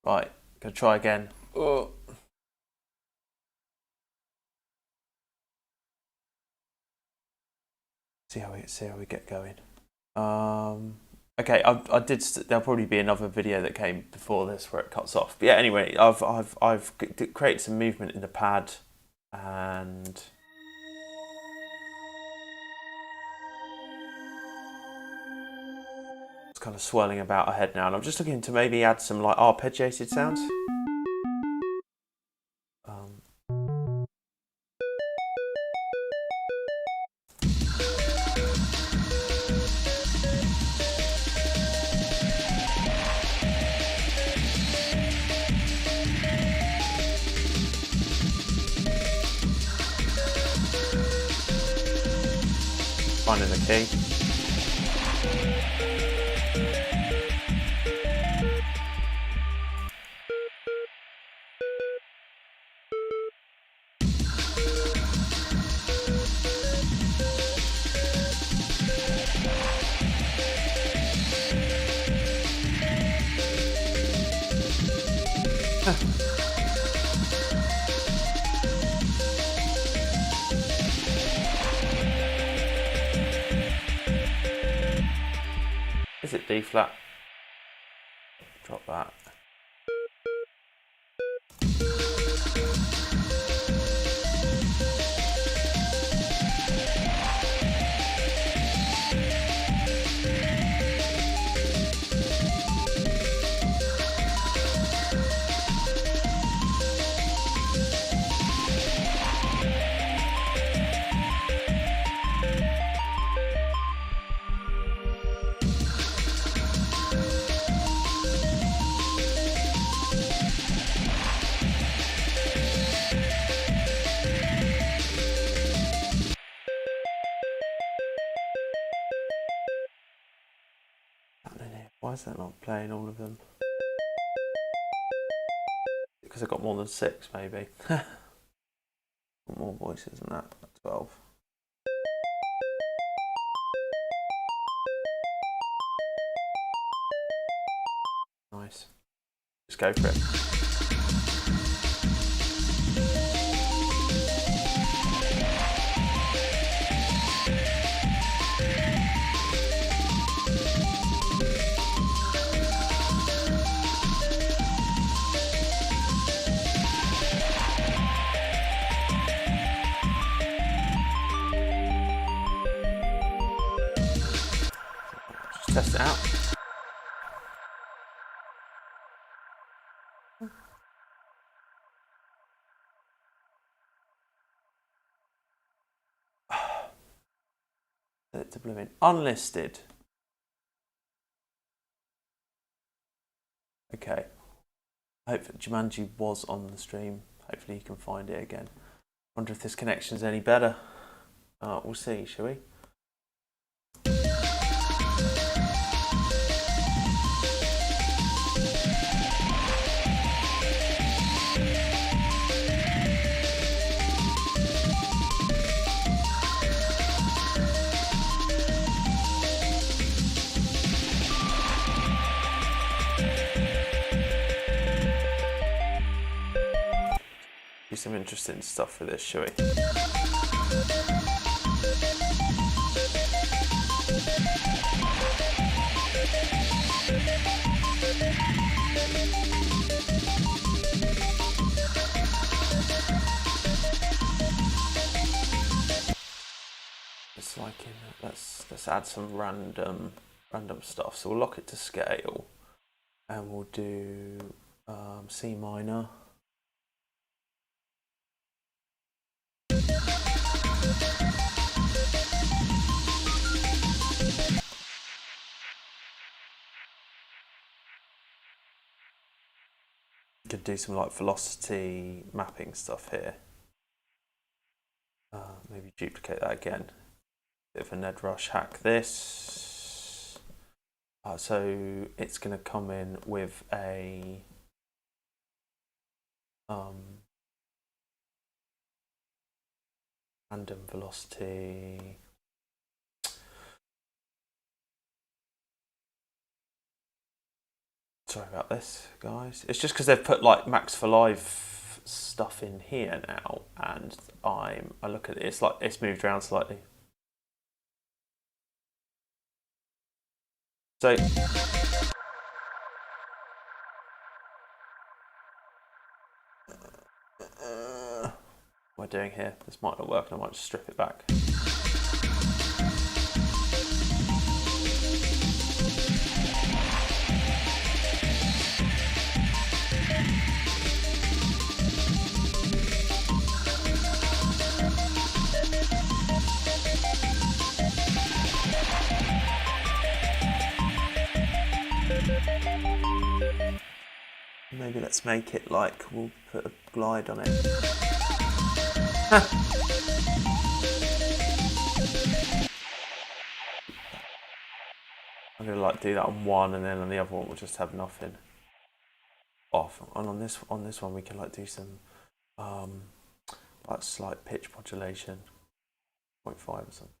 Right, gonna try again. Oh. See how we get going. Okay, I did. There'll probably be another video that came before this where it cuts off. But yeah, anyway, I've created some movement in the pad, and it's kind of swirling about ahead now. And I'm just looking to maybe add some like arpeggiated sounds. Finding the key. Is it D flat? Drop that. Why is that not playing all of them? Because I've got more than 6, maybe. More voices than that. 12. Nice. Just go for it. Test it out. It's a blooming unlisted. Okay. I hope that Jumanji was on the stream. Hopefully you can find it again. Wonder if this connection is any better. We'll see, shall we? Do some interesting stuff with this, shall we? It's like let's add some random stuff. So we'll lock it to scale, and we'll do C minor. Could do some like velocity mapping stuff here. Maybe duplicate that again. Bit of a Ned Rush hack this. So it's going to come in with a random velocity. Sorry about this, guys. It's just because they've put like Max for Live stuff in here now, and I look at it. It's like it's moved around slightly. So. What am I doing here? This might not work, and I might just strip it back. Maybe let's make it like we'll put a glide on it. I'm gonna like do that on one, and then on the other one we'll just have nothing off. And on this one we can like do some like slight pitch modulation, 0.5 or something.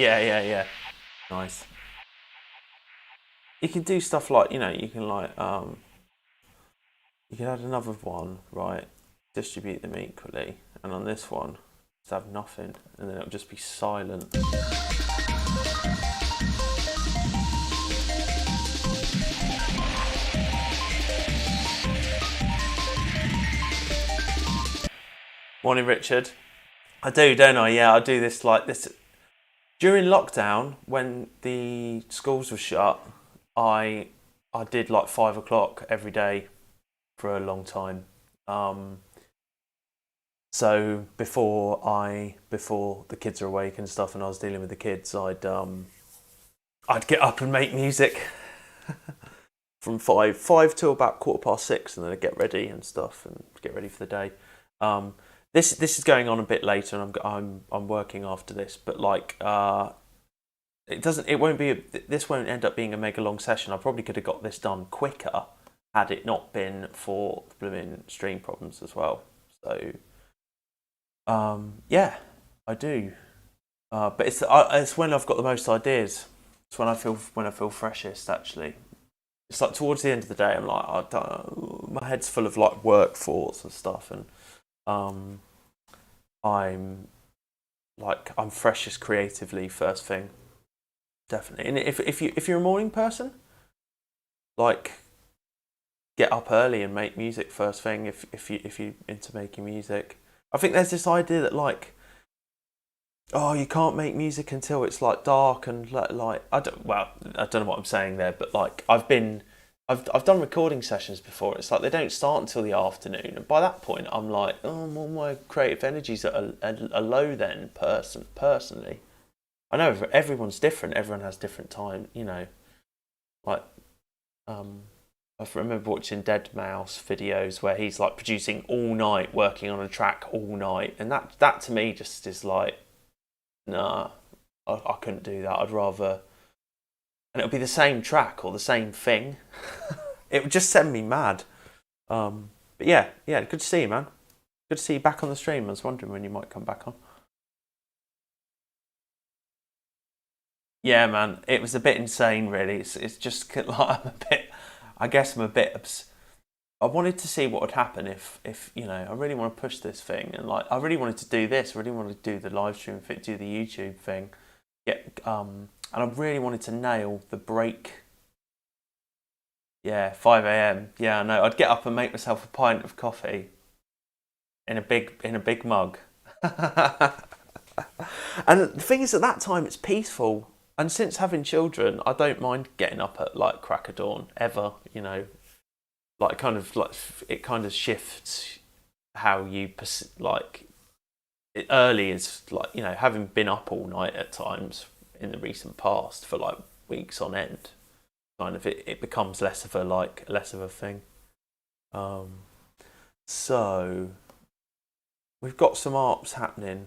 Yeah. Nice. You can do stuff like, you can like, you can add another one, right? Distribute them equally. And on this one, just have nothing. And then it'll just be silent. Morning, Richard. I do, don't I? Yeah, I do this like this. During lockdown, when the schools were shut, I did like 5 o'clock every day for a long time. So before the kids are awake and stuff, and I was dealing with the kids, I'd get up and make music from five till about 6:15, and then I'd get ready and stuff and get ready for the day. This is going on a bit later, and I'm working after this, but like this won't end up being a mega long session. I probably could have got this done quicker had it not been for the blooming stream problems as well. So yeah, I do. But it's when I've got the most ideas. It's when I feel freshest. Actually, it's like towards the end of the day, I'm like, my head's full of like work thoughts and stuff, and I'm freshest creatively first thing, definitely. And if you're a morning person, like get up early and make music first thing. If you into making music, I think there's this idea that like, oh, you can't make music until it's like dark and like I don't know what I'm saying there, but like I've done recording sessions before. It's like they don't start until the afternoon, and by that point, I'm like, oh, all my creative energies are low. Then, personally, I know everyone's different. Everyone has different time, like, I remember watching Dead Mouse videos where he's like producing all night, working on a track all night, and that to me just is like, nah, I couldn't do that. I'd rather, and it'll be the same track or the same thing. It would just send me mad. But yeah, good to see you, man. Good to see you back on the stream. I was wondering when you might come back on. Yeah, man, it was a bit insane, really. It's just like I'm a bit. I guess I'm a bit. I wanted to see what would happen if I really want to push this thing, and like I really wanted to do this. I really wanted to do the live stream, do the YouTube thing. Yeah, and I really wanted to nail the break. Yeah, 5 a.m. Yeah, I know. I'd get up and make myself a pint of coffee in a big mug. And the thing is, at that time, it's peaceful. And since having children, I don't mind getting up at like crack of dawn ever. Like kind of like it kind of shifts how you like. Early is like having been up all night at times in the recent past for like weeks on end. Kind of it becomes less of a thing. So we've got some ARPs happening.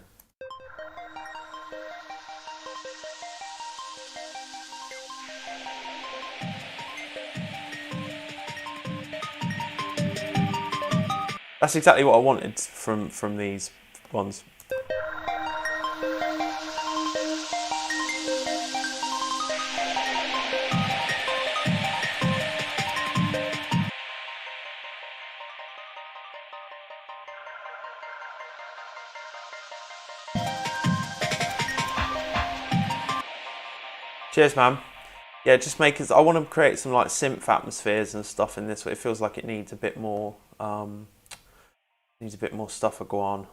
That's exactly what I wanted from these ones. Cheers, man. Yeah, just make it. I want to create some like synth atmospheres and stuff in this, but it feels like it needs a bit more. Needs a bit more stuff to go on.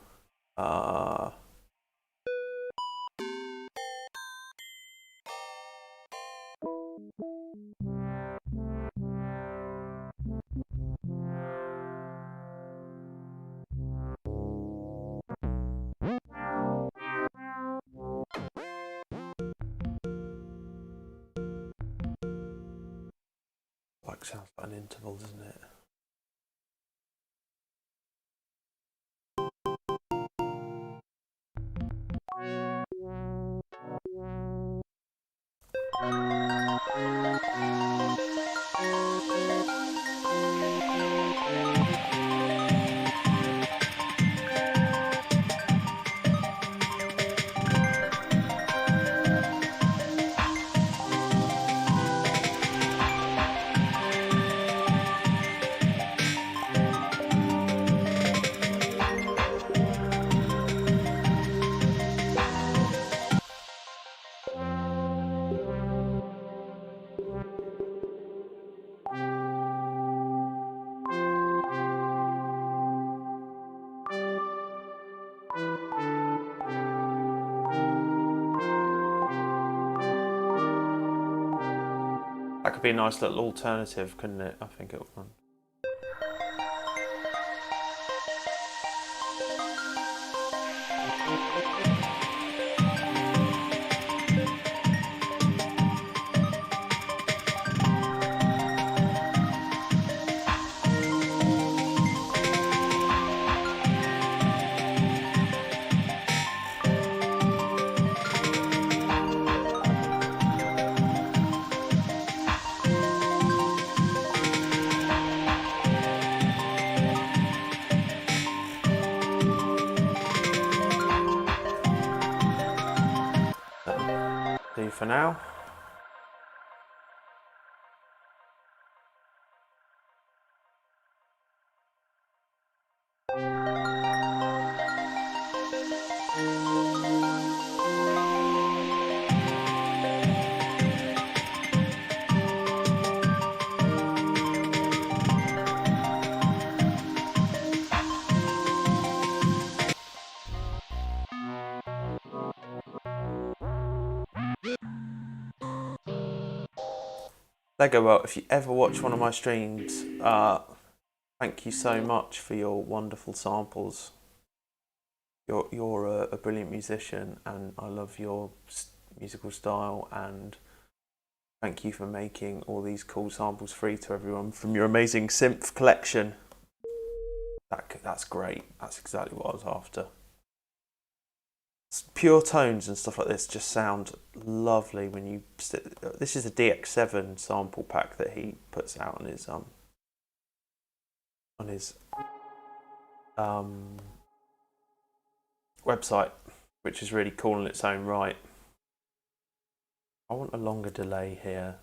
Like sounds like an interval, doesn't it? That could be a nice little alternative, couldn't it? I think it would. Do for now. Lego World, if you ever watch one of my streams, thank you so much for your wonderful samples. You're a brilliant musician, and I love your musical style, and Thank you for making all these cool samples free to everyone from your amazing synth collection. That's great. That's exactly what I was after. Pure tones and stuff like this just sound lovely when you. This is a DX7 sample pack that he puts out on his website, which is really cool in its own right. I want a longer delay here.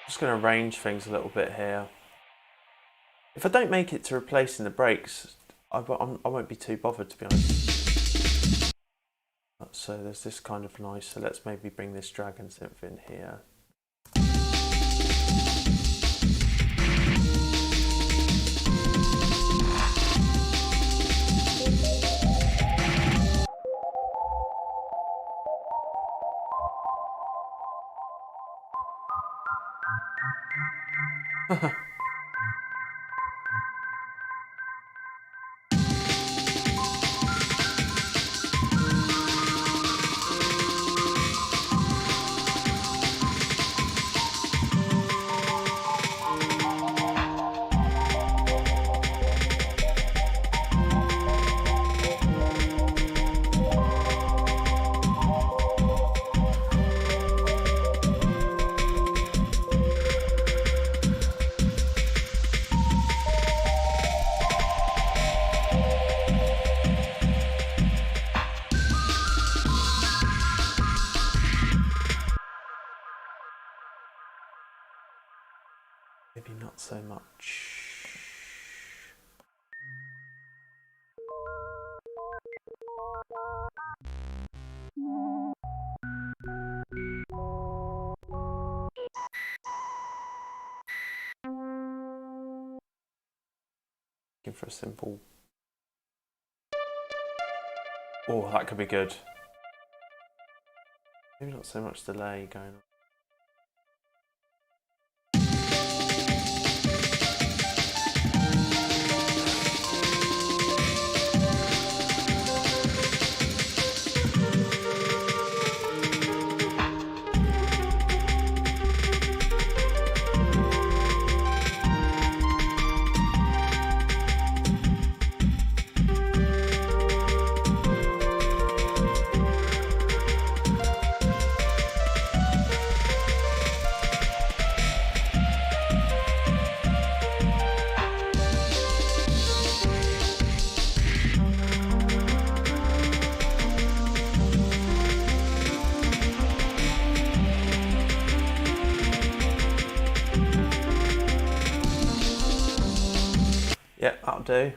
Just going to arrange things a little bit here. If I don't make it to replacing the breaks, I won't be too bothered, to be honest. So there's this kind of nice, so let's maybe bring this dragon synth in here. Maybe not so much. Looking for a simple. Oh, that could be good. Maybe not so much delay going on. Yep, that'll do.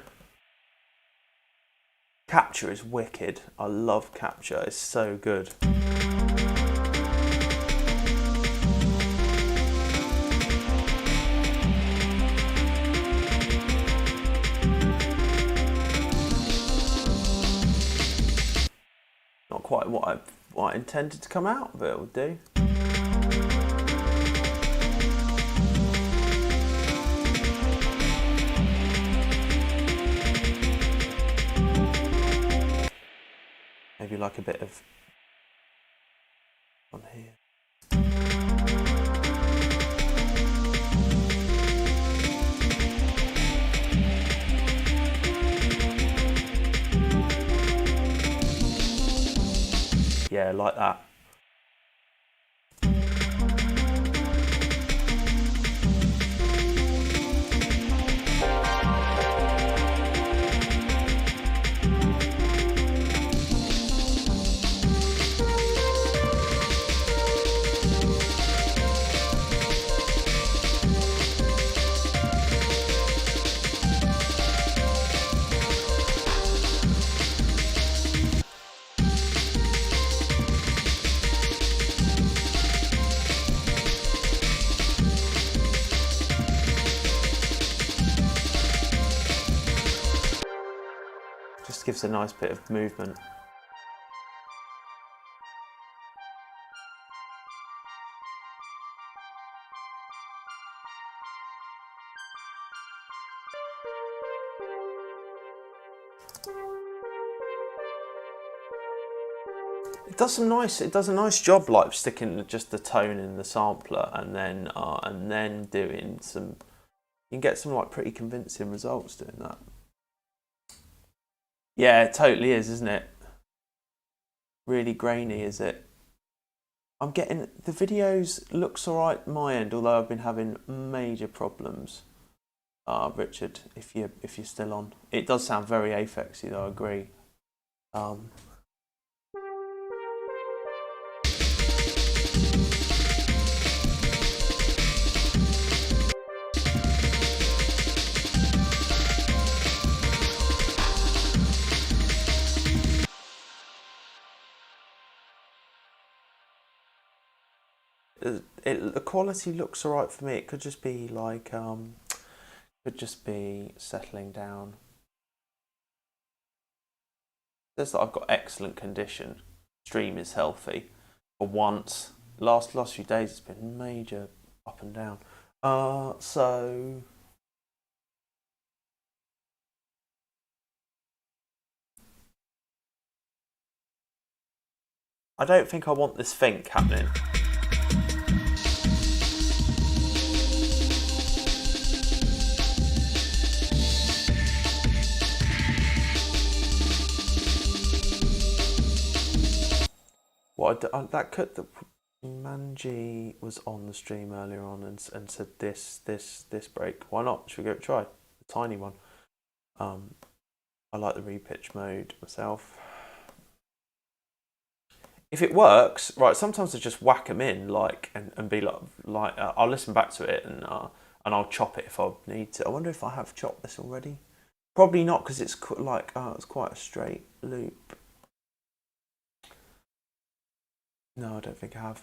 Capture is wicked. I love capture, it's so good. Not quite what I intended to come out, but it will do. Maybe like a bit of on here. Yeah, like that. gives a nice bit of movement. It does a nice job, like sticking just the tone in the sampler and then doing some. You can get some like pretty convincing results doing that. Yeah, it totally is, isn't it? Really grainy, is it? I'm getting the videos looks alright my end, although I've been having major problems. Richard, if you're still on, it does sound very Aphexy though. I agree. The quality looks alright for me. It could just be like could just be settling down. Says that I've got excellent condition. Stream is healthy. For once, last few days it's been major up and down. So I don't think I want this think happening. That could the Manji was on the stream earlier on and said this break. Why not? Should we go try the tiny one? I like the repitch mode myself. If it works, right? Sometimes I just whack them in and be like I'll listen back to it and I'll chop it if I need to. I wonder if I have chopped this already. Probably not because it's like it's quite a straight loop. No, I don't think I have.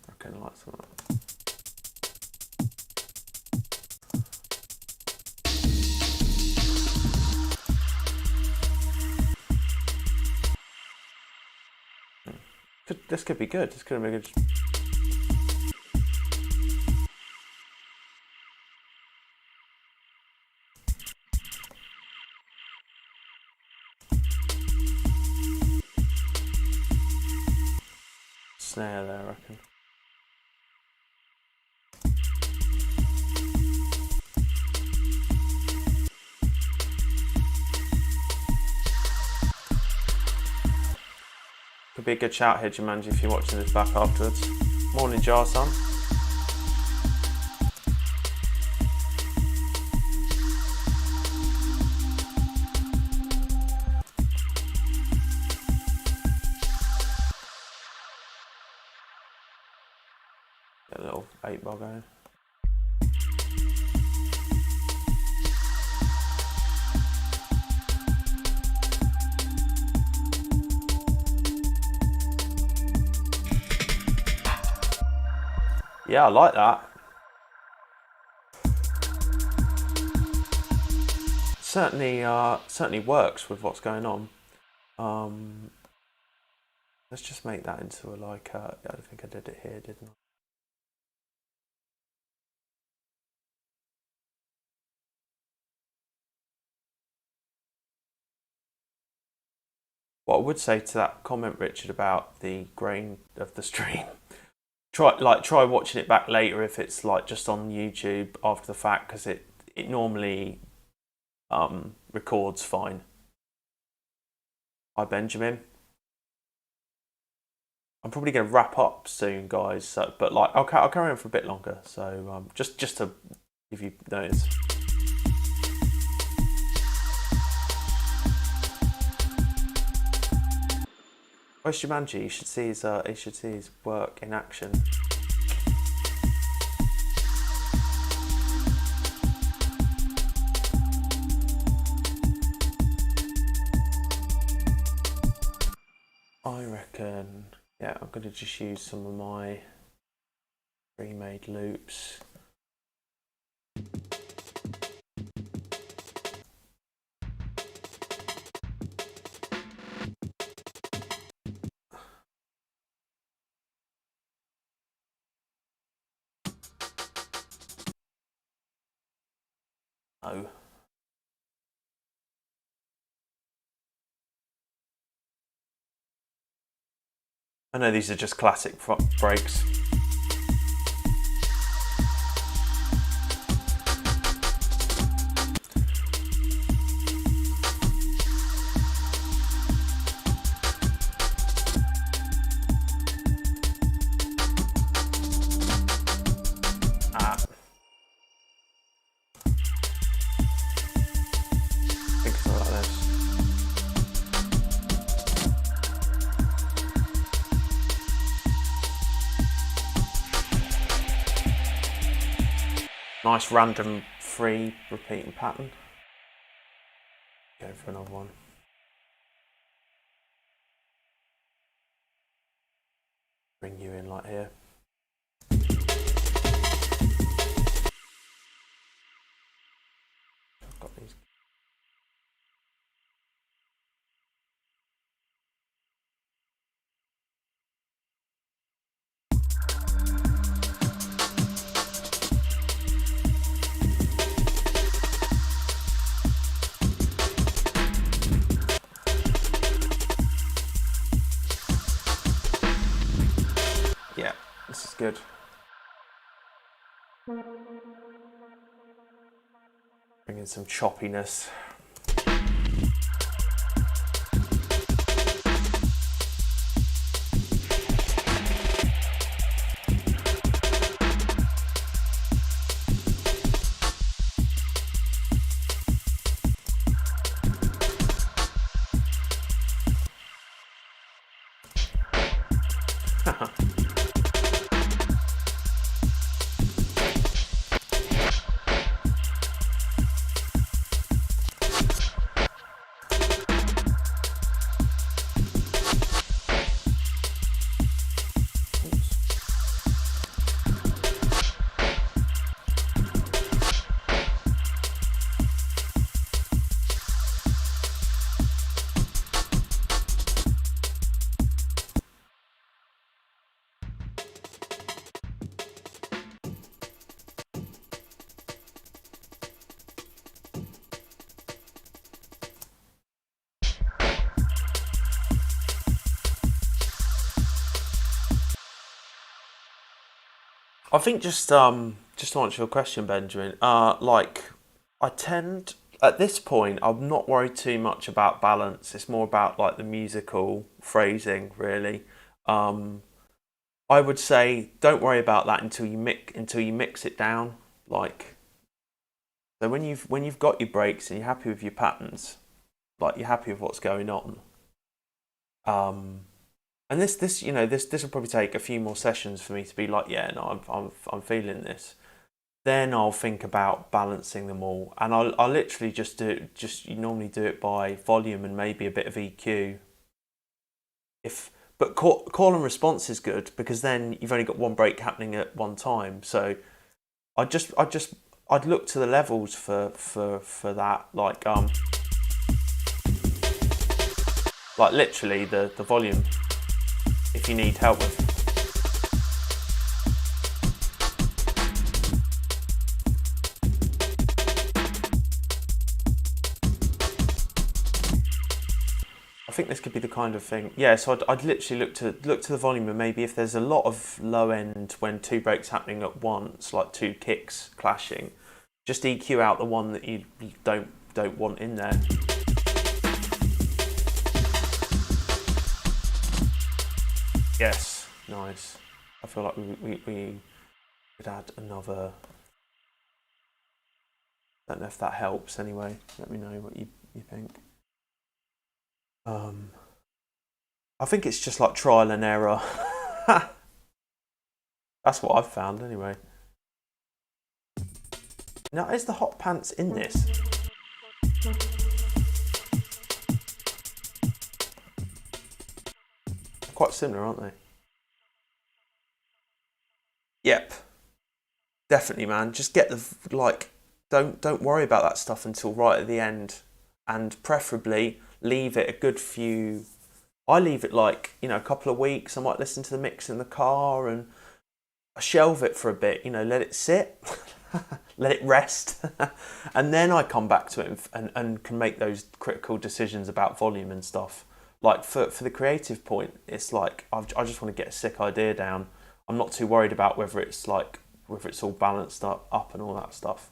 I kind of like some of that. This could be good. This could be good. Snare there, I reckon. Could be a good shout here, Jumanji, if you're watching this back afterwards. Morning, Jar Son. Get a little 8-bar going. Yeah, I like that. Certainly works with what's going on. Let's just make that into a I don't think I did it here, didn't I? What I would say to that comment, Richard, about the grain of the stream. Try watching it back later if it's like just on YouTube after the fact, because it normally records fine. Hi Benjamin. I'm probably going to wrap up soon, guys. So, but like I'll carry on for a bit longer. So just to give you notice. Where's Jumanji? You should see his work in action. going to just use some of my pre-made loops. Oh. I know these are just classic breaks. Nice random free repeating pattern. Go for another one. Bring you in like here. I've got these. Yeah, this is good. Bring in some choppiness. I think just to answer your question, Benjamin, like I tend at this point I'm not worried too much about balance. It's more about like the musical phrasing, really. I would say don't worry about that until you mix it down. Like, so when you've got your breaks and you're happy with your patterns, like you're happy with what's going on. And this will probably take a few more sessions for me to be like, yeah, no, I'm feeling this. Then I'll think about balancing them all, and I'll literally you normally do it by volume and maybe a bit of EQ. But call and response is good because then you've only got one break happening at one time. So I'd look to the levels for that, like literally the volume. If you need help with. I think this could be the kind of thing. Yeah, so I'd literally look to the volume, and maybe if there's a lot of low end when two breaks happening at once, like two kicks clashing, just EQ out the one that you don't want in there. Yes, nice. I feel like we could add another. Don't know if that helps anyway. Let me know what you think. I think it's just like trial and error. That's what I've found anyway. Now, is the hot pants in this? Quite similar, aren't they? Yep, definitely, man. Just get the like. Don't worry about that stuff until right at the end, and preferably leave it a good few. I leave it like, you know, a couple of weeks. I might listen to the mix in the car and I shelve it for a bit. You know, let it sit, let it rest, and then I come back to it and can make those critical decisions about volume and stuff. Like for the creative point, it's like I just want to get a sick idea down. I'm not too worried about whether it's all balanced up and all that stuff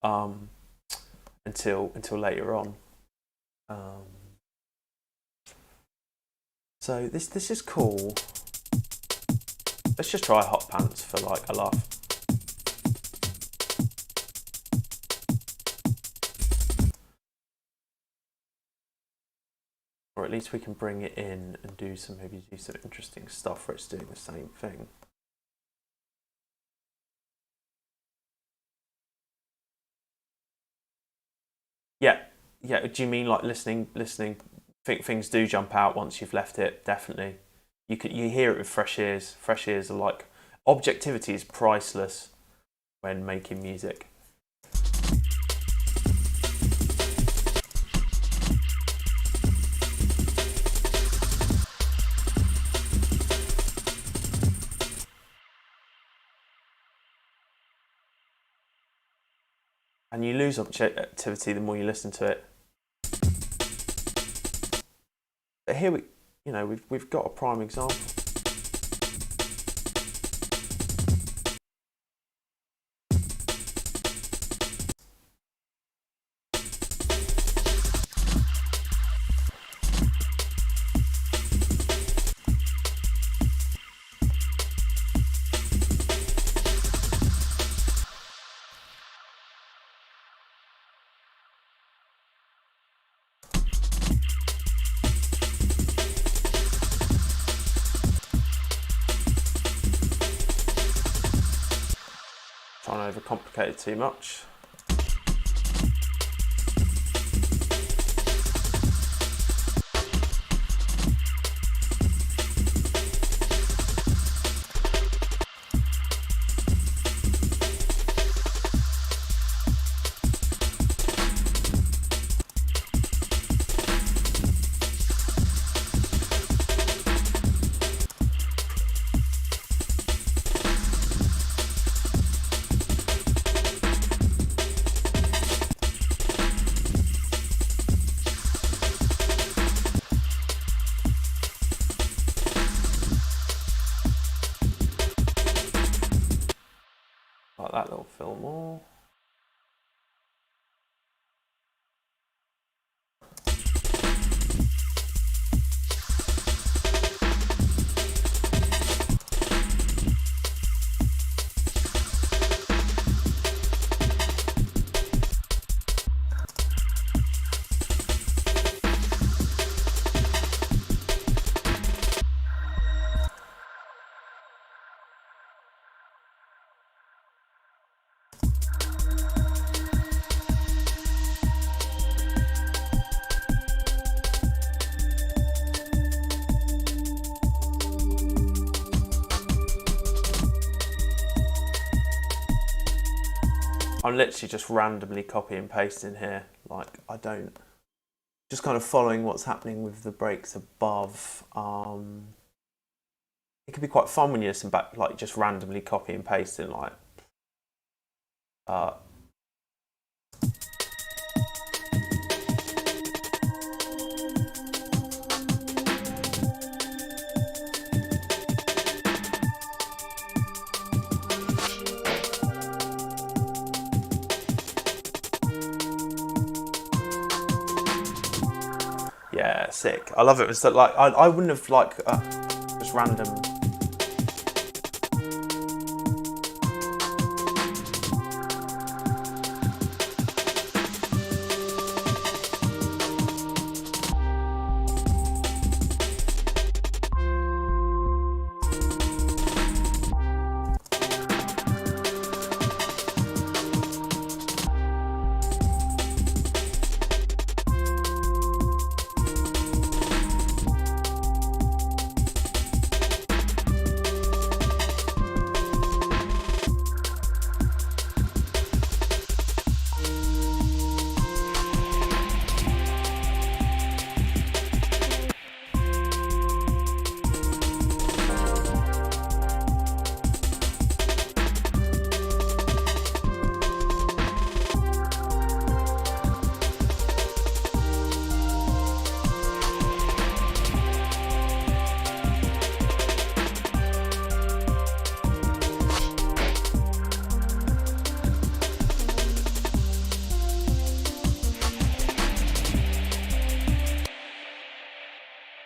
until later on. So this is cool. Let's just try hot pants for like a laugh. Or at least we can bring it in and maybe do some interesting stuff where it's doing the same thing. Yeah. Do you mean like listening? Think things do jump out once you've left it. Definitely, you hear it with fresh ears. Fresh ears are like, objectivity is priceless when making music. And you lose objectivity the more you listen to it. But here we've got a prime example. Trying to overcomplicate it too much. Like that little Fillmore. I'm literally just randomly copy and pasting here. Like just kind of following what's happening with the breaks above. It can be quite fun when you listen back, like just randomly copy and pasting, like. Yeah, sick. I love it. It's like I wouldn't have like just random.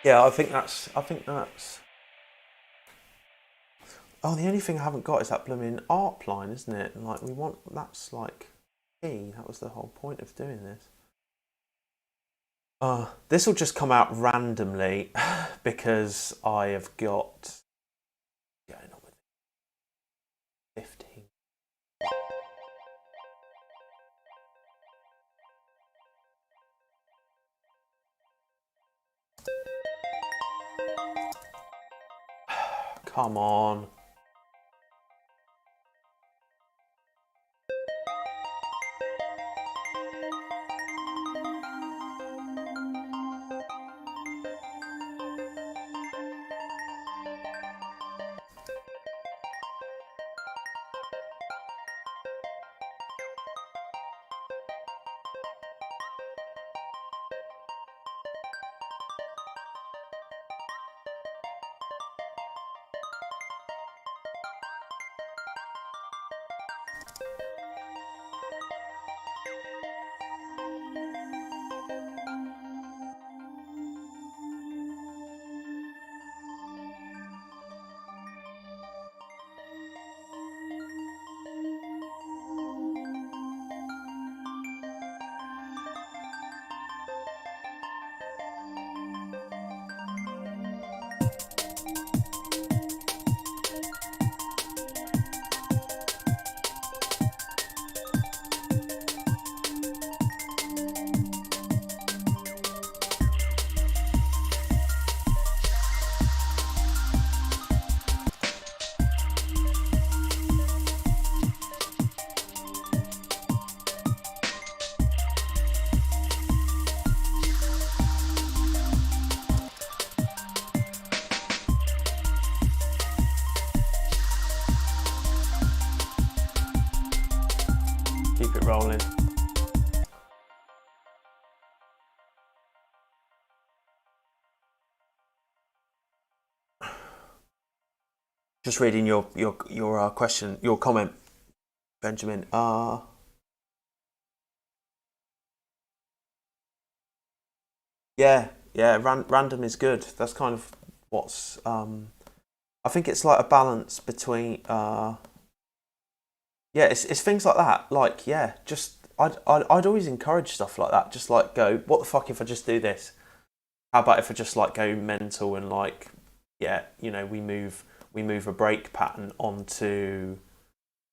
Yeah, I think that's. Oh, the only thing I haven't got is that blooming ARP line, isn't it? And like that's like key. That was the whole point of doing this. This will just come out randomly because I have got going on with 15. Come on. Keep it rolling. Just reading your question, your comment, Benjamin. Yeah, random is good. That's kind of what's. I think it's like a balance between. Yeah, it's things like that. Like, yeah, just I'd always encourage stuff like that. Just like go, what the fuck if I just do this? How about if I just like go mental and like, yeah, you know, we move a break pattern onto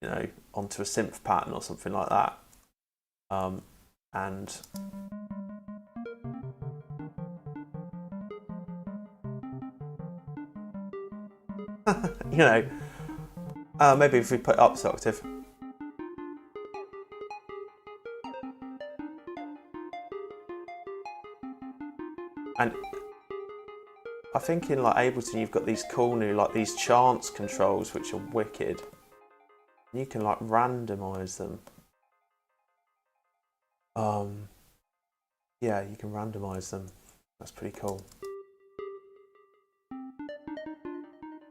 a synth pattern or something like that. And you know, maybe if we put up this octave. And I think in like Ableton you've got these cool new like these chance controls which are wicked. You can like randomize them. Yeah, you can randomize them. That's pretty cool.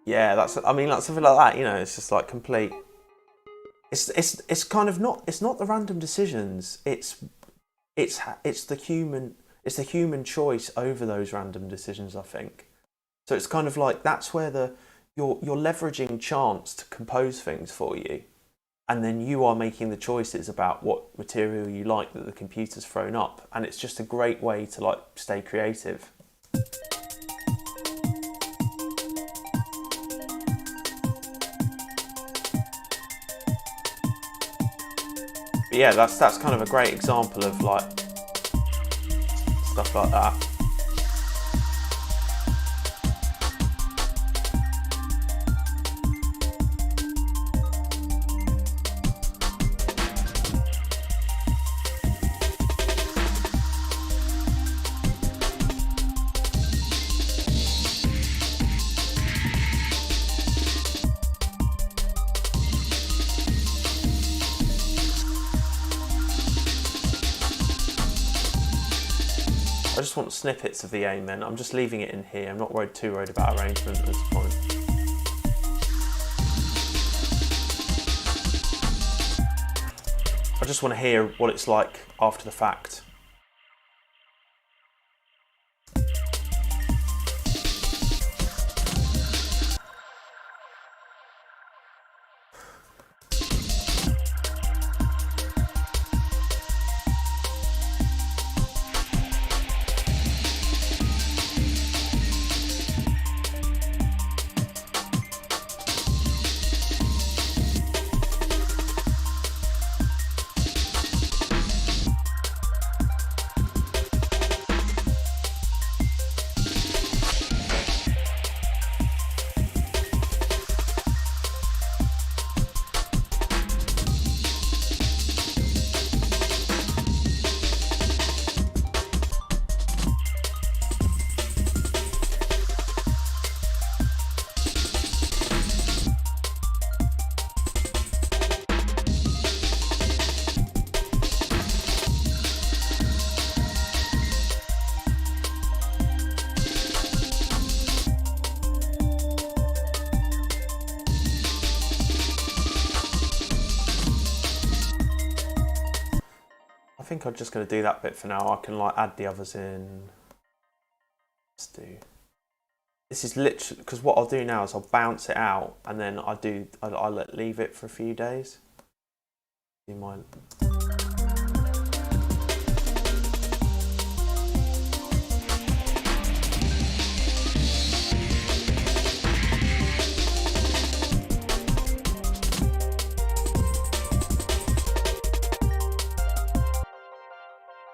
Yeah, I mean like something like that, you know, it's just like complete. It's kind of not. It's not the random decisions. It's the human choice over those random decisions, I think. So it's kind of like that's where you're leveraging chance to compose things for you, and then you are making the choices about what material you like that the computer's thrown up, and it's just a great way to like stay creative. But yeah, that's kind of a great example of like stuff like that. I just want snippets of the amen. I'm just leaving it in here. I'm not too worried about arrangement at this point. I just want to hear what it's like after the fact. think I'm just going to do that bit for now. I can like add the others in. Let's do. This is literally because what I'll do now is I'll bounce it out and then I'll leave it for a few days. Do my.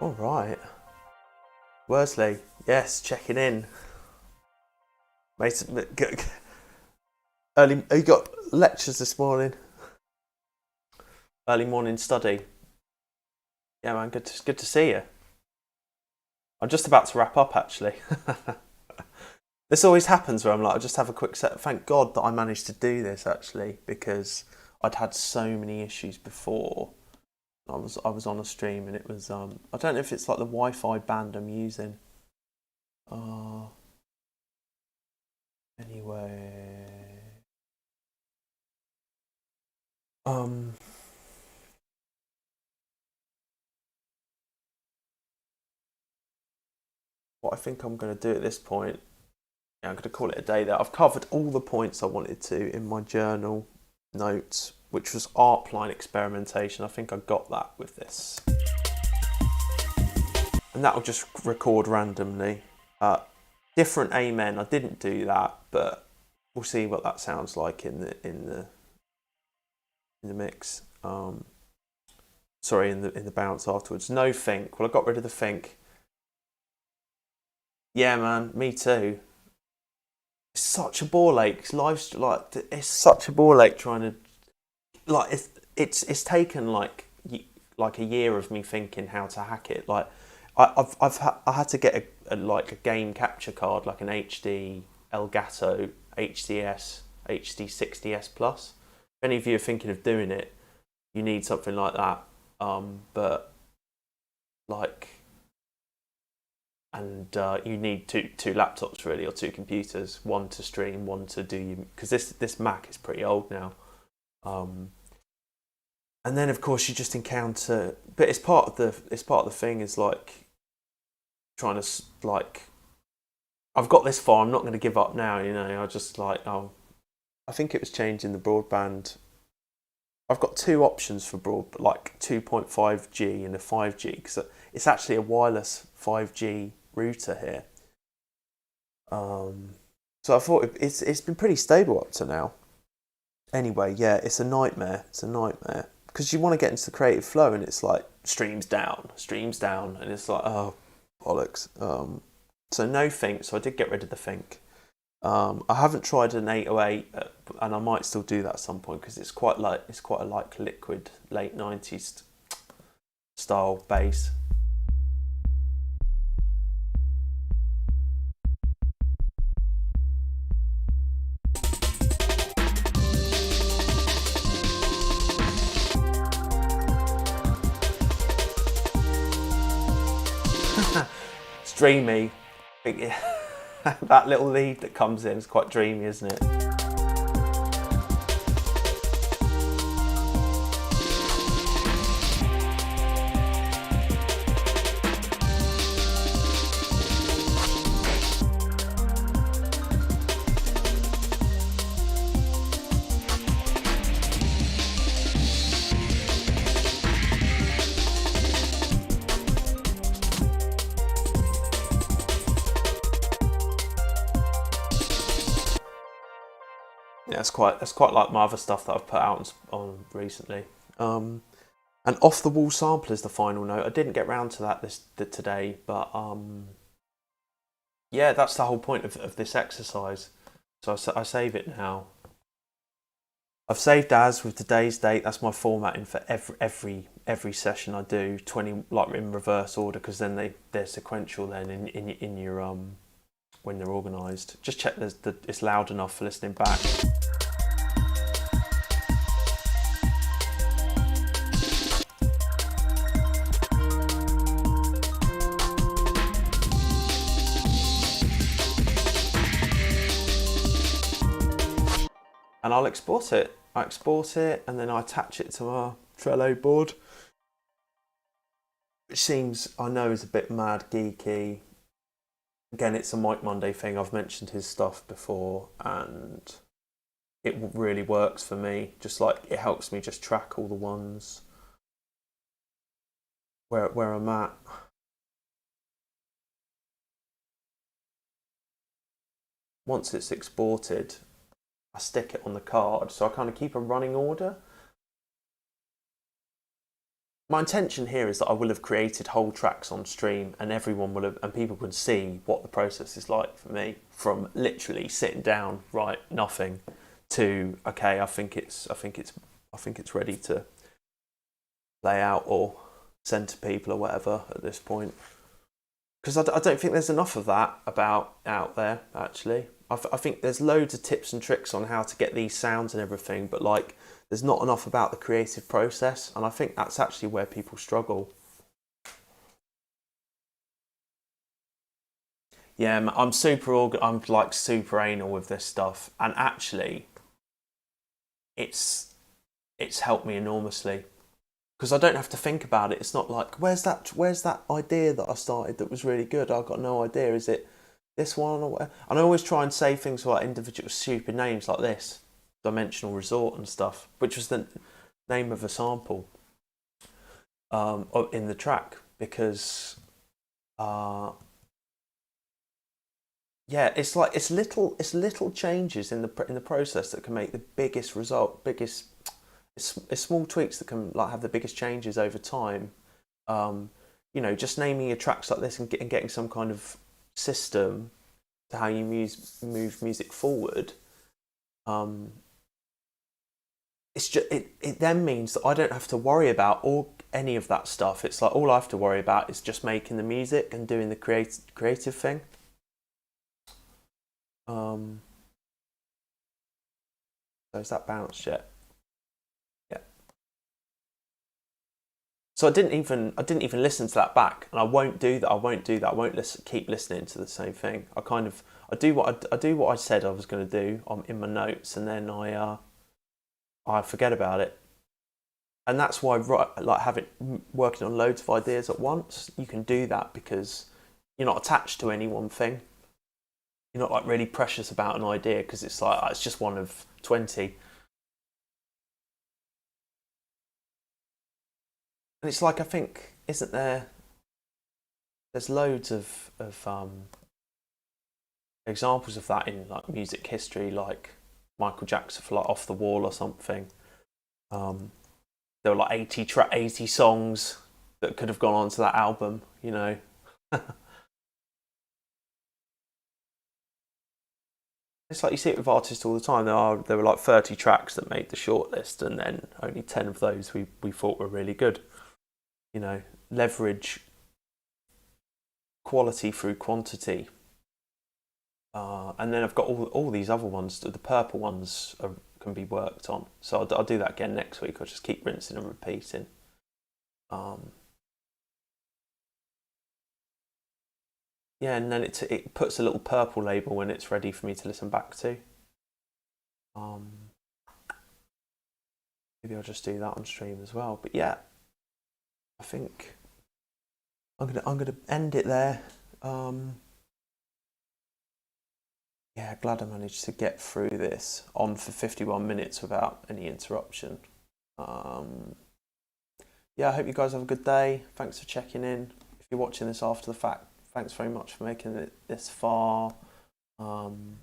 All right. Worsley, yes, checking in. Mason, early. You got lectures this morning. Early morning study. Yeah, man, good to see you. I'm just about to wrap up, actually. This always happens where I'm like, I just have a quick set. Thank God that I managed to do this actually, because I'd had so many issues before. I was on a stream and it was I don't know if it's like the Wi-Fi band I'm using. Anyway. What I think I'm going to do at this point, yeah, I'm going to call it a day there. I've covered all the points I wanted to in my journal notes, which was art line experimentation. I think I got that with this. And that'll just record randomly. Different amen, I didn't do that, but we'll see what that sounds like in the mix. Sorry, in the bounce afterwards. No think. Well, I got rid of the think. Yeah, man, me too. It's such a ball ache. It's such a ball ache trying to like it's taken like a year of me thinking how to hack it. Like I had to get a game capture card, like an HD Elgato HDS HD60S Plus. If any of you are thinking of doing it, you need something like that. But like. And you need two laptops really, or two computers, one to stream, one to do you, because this Mac is pretty old now. And then of course you just encounter, but it's part of the thing is like trying to like, I've got this far, I'm not going to give up now, you know. I just like, I think it was changing the broadband. I've got two options for like 2.5G and a 5G, because it's actually a wireless 5G router here. So I thought it's been pretty stable up to now. Anyway, yeah, it's a nightmare. It's a nightmare because you want to get into the creative flow, and it's like streams down, and it's like, oh bollocks. So no think. So I did get rid of the think. I haven't tried an 808, and I might still do that at some point because it's quite a like liquid late 90s style bass. It's dreamy. That little lead that comes in is quite dreamy, isn't it? Yeah, it's quite like my other stuff that I've put out on recently. And off the wall sample is the final note. I didn't get round to that today, but yeah, that's the whole point of this exercise. So I save it now. I've saved as with today's date. That's my formatting for every session I do. 20 like in reverse order, because then they're sequential. Then in your when they're organised. Just check it's loud enough for listening back. And I'll export it. I export it and then I attach it to our Trello board. which seems, I know, is a bit mad geeky. Again, it's a Mike Monday thing. I've mentioned his stuff before, and it really works for me. Just like it helps me just track all the ones where I'm at. Once it's exported, I stick it on the card, so I kind of keep a running order. My intention here is that I will have created whole tracks on stream, and everyone will have, and people can see what the process is like for me, from literally sitting down, right, nothing, to okay, I think it's ready to play out or send to people or whatever at this point. Because I don't think there's enough of that about out there actually. I think there's loads of tips and tricks on how to get these sounds and everything, but like there's not enough about the creative process, and I think that's actually where people struggle. Yeah, I'm like super anal with this stuff, and actually, it's it's helped me enormously because I don't have to think about it. It's not like where's that idea that I started that was really good. I've got no idea. Is it this one or whatever? And I always try and say things like individual stupid names like this, dimensional resort and stuff, which was the name of a sample in the track because yeah, it's like it's little changes in the process that can make the biggest result, biggest. It's small tweaks that can like have the biggest changes over time. Um, just naming your tracks like this and getting some kind of system to how you move music forward. Um, it then means that I don't have to worry about all any of that stuff. It's like all I have to worry about is just making the music and doing the creative thing. Um, so is that bounced yet? Yeah. So I didn't even listen to that back, and I won't do that. I won't do that. I won't keep listening to the same thing. I do what I said I was going to do in my notes, and then I forget about it. And that's why like having working on loads of ideas at once, you can do that because you're not attached to any one thing. You're not like really precious about an idea because it's like it's just one of 20. And it's like I think isn't there? There's loads of examples of that in like music history, like Michael Jackson for like Off the Wall or something. Um, there were like 80 songs that could have gone onto that album. It's like you see it with artists all the time. There were like 30 tracks that made the shortlist, and then only 10 of those we thought were really good. Leverage quality through quantity. And then I've got all these other ones. The purple ones can be worked on. So I'll do that again next week. I'll just keep rinsing and repeating. Um, yeah, and then it puts a little purple label when it's ready for me to listen back to. Um, maybe I'll just do that on stream as well. But yeah, I think I'm gonna end it there. Yeah, glad I managed to get through this on for 51 minutes without any interruption. Um, yeah, I hope you guys have a good day. Thanks for checking in. If you're watching this after the fact, thanks very much for making it this far. Um,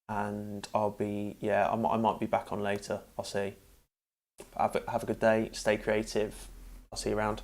and I might be back on later. I'll see. Have a good day. Stay creative. I'll see you around.